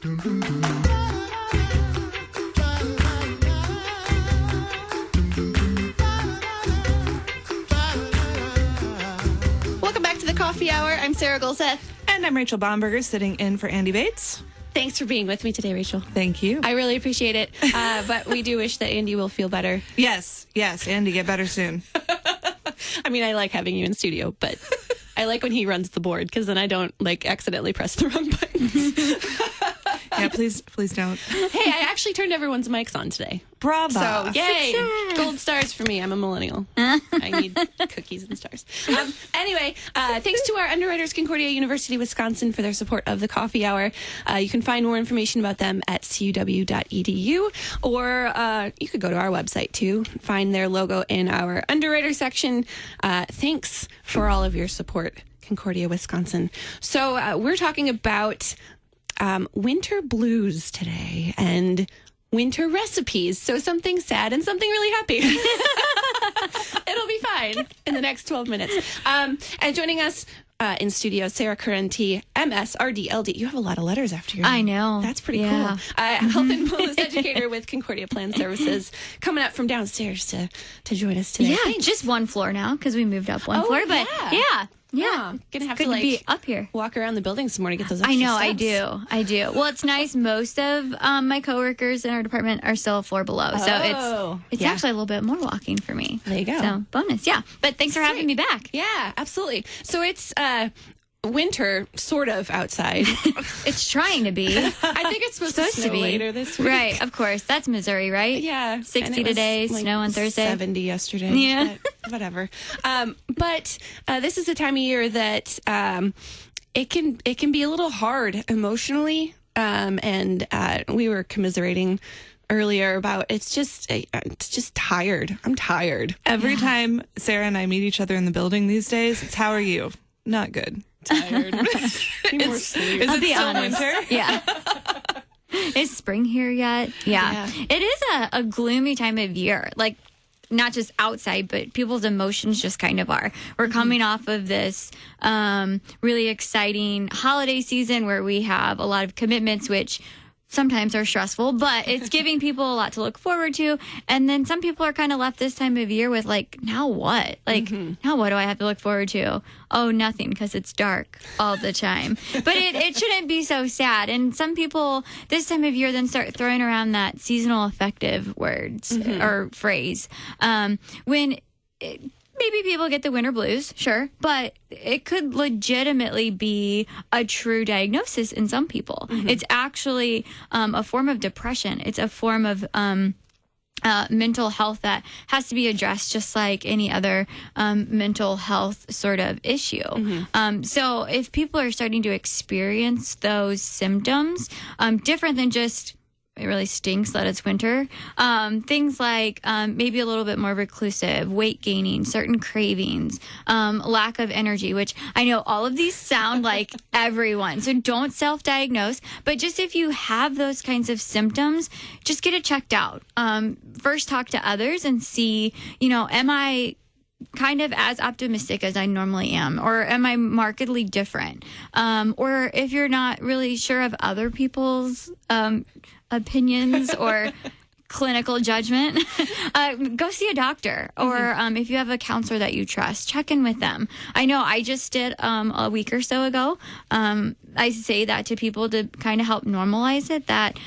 Welcome back to the Coffee Hour. I'm Sara Golseth. And I'm Rachel Bomberger, sitting in for Andy Bates. Thanks for being with me today, Rachel. Thank you. I really appreciate it. But we do wish that Andy will feel better. Yes, Andy, get better soon. I mean, I like having you in studio, but I like when he runs the board because then I don't accidentally press the wrong buttons. Yeah, please don't. Hey, I actually turned everyone's mics on today. Bravo. So, yay. Success. Gold stars for me. I'm a millennial. I need cookies and stars. Anyway, thanks to our underwriters, Concordia University, Wisconsin, for their support of the Coffee Hour. You can find more information about them at cuw.edu, or you could go to our website, too. Find their logo in our underwriter section. Thanks for all of your support, Concordia, Wisconsin. So we're talking about winter blues today and winter recipes. So something sad and something really happy. It'll be fine in the next 12 minutes. And joining us in studio, Sara Corenti, MSRDLD. You have a lot of letters after your name. I know. That's pretty cool. Health and Wellness Educator with Concordia Plan Services, coming up from downstairs to join us today. Yeah, Thanks. just one floor now because we moved up one floor. But yeah. Gonna have Good to be up here. walk around the building some more to get those I extra know, steps. I do. Well, it's nice. Most of my coworkers in our department are still a floor below, so it's actually a little bit more walking for me. There you go. So bonus, yeah. But thanks for having me back. Yeah, absolutely. So it's winter, sort of, outside. It's trying to be. I think it's supposed to snow later this week. Right, of course. That's Missouri, right? Yeah. 60 today, snow on Thursday. 70 yesterday. Yeah. But whatever. But this is a time of year that it can be a little hard emotionally. And we were commiserating earlier about it's just tired. I'm tired. Every time Sara and I meet each other in the building these days, it's how are you? Not good. Tired. Need more sleep. Is I'll it be still honest. winter? Yeah. Is spring here yet? Yeah. It is a gloomy time of year. Like, not just outside, but people's emotions just kind of are. We're coming off of this really exciting holiday season where we have a lot of commitments, which sometimes are stressful, but it's giving people a lot to look forward to. And then some people are kind of left this time of year with like, now what? Like, now what do I have to look forward to? Oh, nothing, because it's dark all the time. But it shouldn't be so sad. And some people this time of year then start throwing around that seasonal affective words or phrase. Maybe people get the winter blues, sure, but it could legitimately be a true diagnosis in some people. It's actually a form of depression. It's a form of mental health that has to be addressed just like any other mental health sort of issue. So if people are starting to experience those symptoms, different than just it really stinks that it's winter. Things like maybe a little bit more reclusive, weight gaining, certain cravings, lack of energy, which I know all of these sound like everyone. So don't self-diagnose. But just if you have those kinds of symptoms, just get it checked out. First, talk to others and see, am I kind of as optimistic as I normally am, or am I markedly different? Or if you're not really sure of other people's opinions or clinical judgment, go see a doctor, or if you have a counselor that you trust, check in with them. I know I just did a week or so ago. I say that to people to kind of help normalize it, that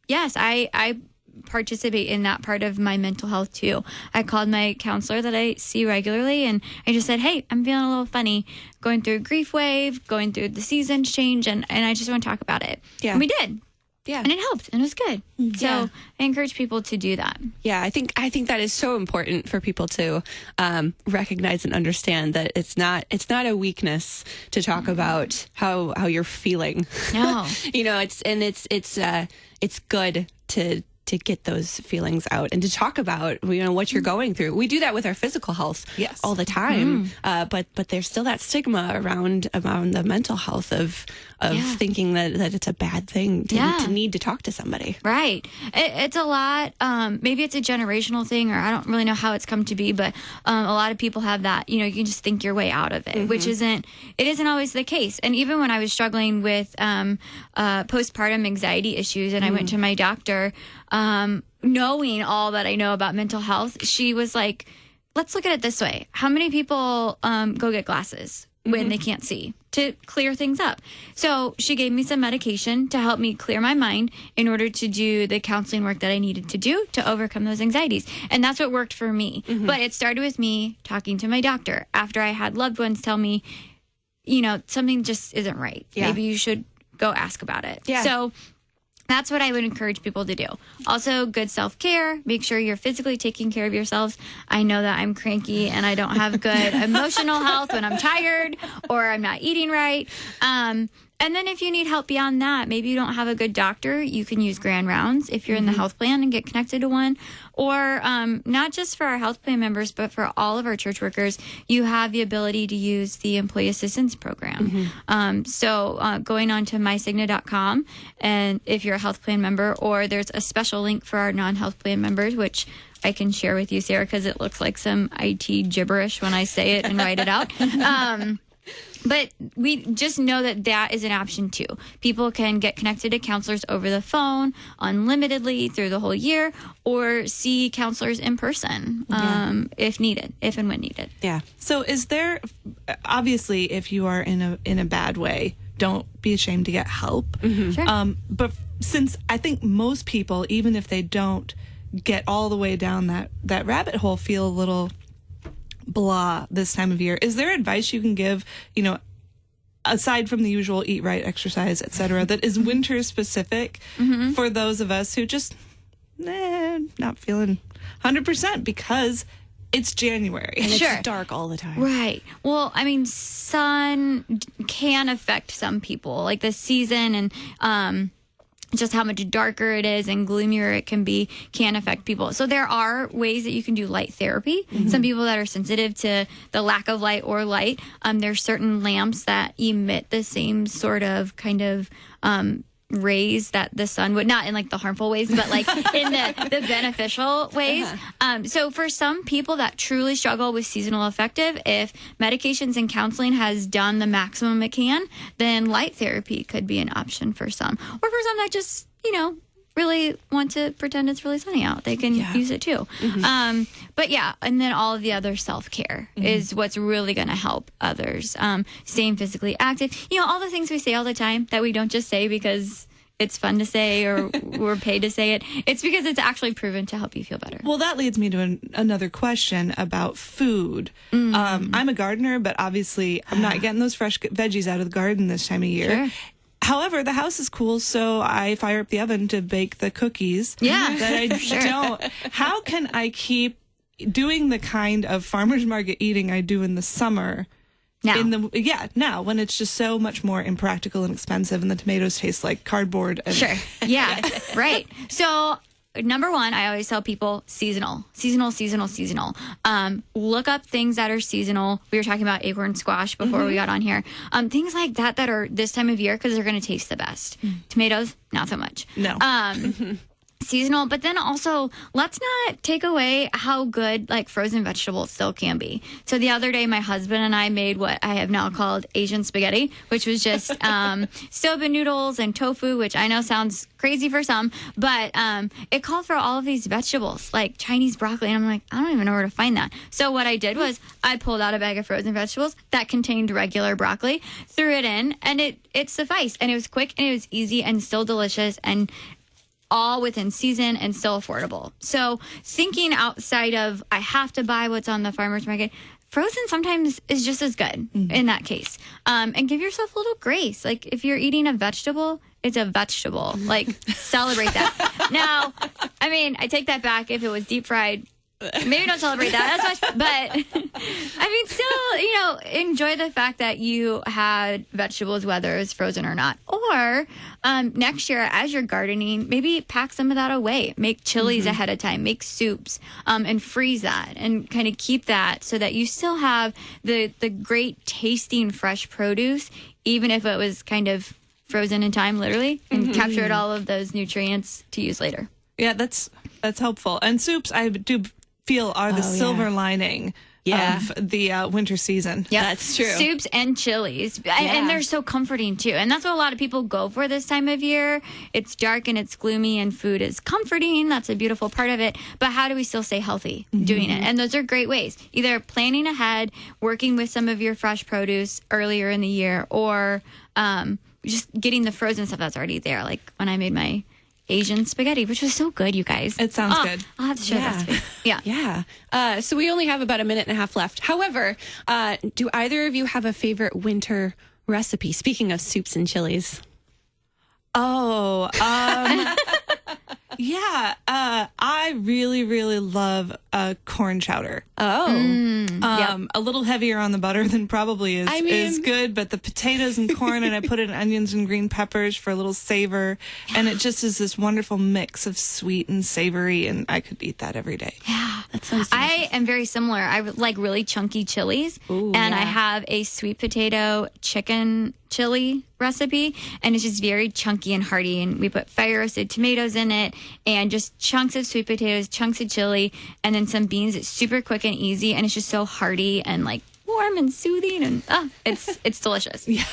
yes, I participate in that part of my mental health too. I called my counselor that I see regularly, and I just said, hey, I'm feeling a little funny, going through a grief wave, going through the seasons change, and I just want to talk about it. Yeah. And we did. Yeah. And it helped, and it was good. So I encourage people to do that. Yeah, I think that is so important for people to recognize and understand that it's not a weakness to talk about how you're feeling. No. It's good to get those feelings out and to talk about, what you're going through. We do that with our physical health all the time. But there's still that stigma around the mental health of thinking that it's a bad thing to need to talk to somebody. Right. It's a lot. Maybe it's a generational thing, or I don't really know how it's come to be, but a lot of people have that, you can just think your way out of it, which isn't always the case. And even when I was struggling with postpartum anxiety issues and I went to my doctor, knowing all that I know about mental health, she was like, let's look at it this way. How many people go get glasses when they can't see to clear things up? So she gave me some medication to help me clear my mind in order to do the counseling work that I needed to do to overcome those anxieties. And that's what worked for me. But it started with me talking to my doctor after I had loved ones tell me, something just isn't right. Yeah. Maybe you should go ask about it. Yeah. So that's what I would encourage people to do. Also, good self-care. Make sure you're physically taking care of yourselves. I know that I'm cranky and I don't have good emotional health when I'm tired or I'm not eating right. And then if you need help beyond that, maybe you don't have a good doctor, you can use Grand Rounds if you're in the health plan and get connected to one. Or not just for our health plan members, but for all of our church workers, you have the ability to use the Employee Assistance Program. So going on to mysigna.com, and if you're a health plan member, or there's a special link for our non-health plan members, which I can share with you, Sarah, because it looks like some IT gibberish when I say it and write it out. But we just know that is an option too. People can get connected to counselors over the phone unlimitedly through the whole year, or see counselors in person if and when needed. Yeah. So is there, obviously, if you are in a bad way, don't be ashamed to get help. Sure. But since I think most people, even if they don't get all the way down that rabbit hole, feel a little blah this time of year, is there advice you can give, aside from the usual eat right, exercise, etc., that is winter specific for those of us who just not feeling 100% because it's January and Sure. it's dark all the time? Right. Well, I mean, sun can affect some people, like the season and just how much darker it is and gloomier it can affect people. So there are ways that you can do light therapy. Some people that are sensitive to the lack of light or light, there's certain lamps that emit the same sort of kind of rays that the sun would, not in like the harmful ways, but like in the beneficial ways. So for some people that truly struggle with seasonal affective, if medications and counseling has done the maximum it can, then light therapy could be an option for some. Or for some that just, really want to pretend it's really sunny out, they can use it too. But yeah, and then all of the other self-care is what's really going to help others. Staying physically active, all the things we say all the time that we don't just say because it's fun to say or we're paid to say it. It's because it's actually proven to help you feel better. Well, that leads me to another question about food. I'm a gardener, but obviously I'm not getting those fresh veggies out of the garden this time of year. Sure. However, the house is cool, so I fire up the oven to bake the cookies that I don't. How can I keep doing the kind of farmer's market eating I do in the summer? Now when it's just so much more impractical and expensive, and the tomatoes taste like cardboard. Sure. Yeah. Right. So number one, I always tell people seasonal. Look up things that are seasonal. We were talking about acorn squash before we got on here. Things like that are this time of year because they're going to taste the best. Tomatoes, not so much. No. Seasonal, but then also let's not take away how good like frozen vegetables still can be. So the other day, my husband and I made what I have now called Asian spaghetti, which was just soba noodles and tofu, which I know sounds crazy for some, but it called for all of these vegetables like Chinese broccoli, and I'm like, I don't even know where to find that. So what I did was I pulled out a bag of frozen vegetables that contained regular broccoli, threw it in, and it sufficed, and it was quick and it was easy and still delicious and all within season and still affordable. So thinking outside of I have to buy what's on the farmer's market, frozen sometimes is just as good in that case. And give yourself a little grace. Like if you're eating a vegetable, it's a vegetable. Like celebrate that. Now, I mean, I take that back. If it was deep fried, maybe don't celebrate that as much, but I mean, still, enjoy the fact that you had vegetables, whether it's frozen or not. Or next year, as you're gardening, maybe pack some of that away. Make chilies ahead of time. Make soups, and freeze that, and kind of keep that so that you still have the great tasting fresh produce, even if it was kind of frozen in time, literally, and captured all of those nutrients to use later. Yeah, that's helpful. And soups, I do feel, are the silver lining of the winter season. Yeah, that's true. Soups and chilies. And they're so comforting, too. And that's what a lot of people go for this time of year. It's dark and it's gloomy, and food is comforting. That's a beautiful part of it. But how do we still stay healthy doing it? And those are great ways. Either planning ahead, working with some of your fresh produce earlier in the year, or just getting the frozen stuff that's already there. Like when I made my Asian spaghetti, which was so good, you guys. It sounds good. I'll have to share the recipe. Yeah. So we only have about a minute and a half left. However, do either of you have a favorite winter recipe? Speaking of soups and chilies. Oh, yeah. I really, really love corn chowder. Oh. A little heavier on the butter than probably is good, but the potatoes and corn, and I put in onions and green peppers for a little savor, and it just is this wonderful mix of sweet and savory, and I could eat that every day. Yeah, that sounds delicious. I am very similar. I like really chunky chilies, and I have a sweet potato chicken chili recipe, and it's just very chunky and hearty, and we put fire roasted tomatoes in it, and just chunks of sweet potatoes, chunks of chili, and then some beans. It's super quick and easy, and it's just so hearty and like warm and soothing, and it's delicious. Yeah.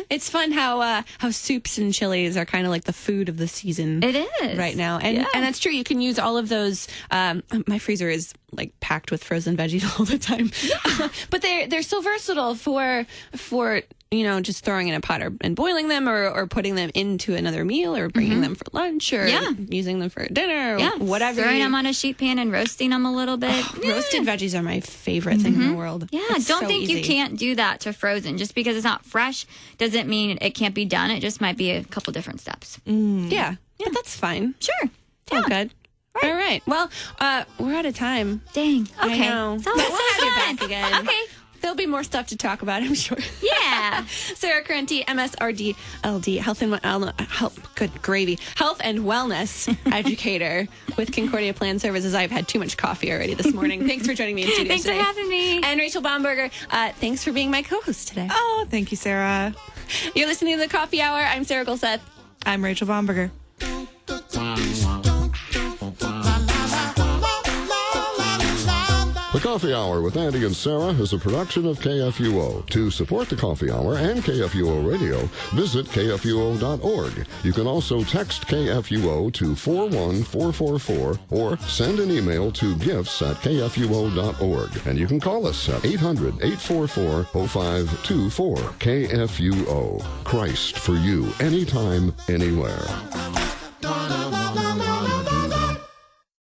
It's fun how soups and chilies are kind of like the food of the season. It is right now, and that's true. You can use all of those. My freezer is like packed with frozen veggies all the time, but they're so versatile for just throwing in a pot and boiling them, or putting them into another meal, or bringing them for lunch, or using them for dinner, or whatever. Throwing them on a sheet pan and roasting them a little bit. Roasted veggies are my favorite thing in the world. Yeah, it's don't so think easy. you can't do that to frozen. Just because it's not fresh doesn't mean it can't be done. It just might be a couple different steps. Yeah, but that's fine. Sure. All good. All right. Well, we're out of time. Dang. Okay. I know. So But we'll have you back again. Okay. There'll be more stuff to talk about, I'm sure. Yeah. Sara Corenti, MSRD, LD, Health and Wellness Educator with Concordia Plan Services. I've had too much coffee already this morning. Thanks for joining me in studio Thanks today. for having me. And Rachel Bomberger, thanks for being my co-host today. Oh, thank you, Sarah. You're listening to The Coffee Hour. I'm Sarah Golseth. I'm Rachel Bomberger. The Coffee Hour with Andy and Sarah is a production of KFUO. To support the Coffee Hour and KFUO Radio, visit KFUO.org. You can also text KFUO to 41444 or send an email to gifts@KFUO.org. And you can call us at 800-844-0524. KFUO. Christ for you, anytime, anywhere.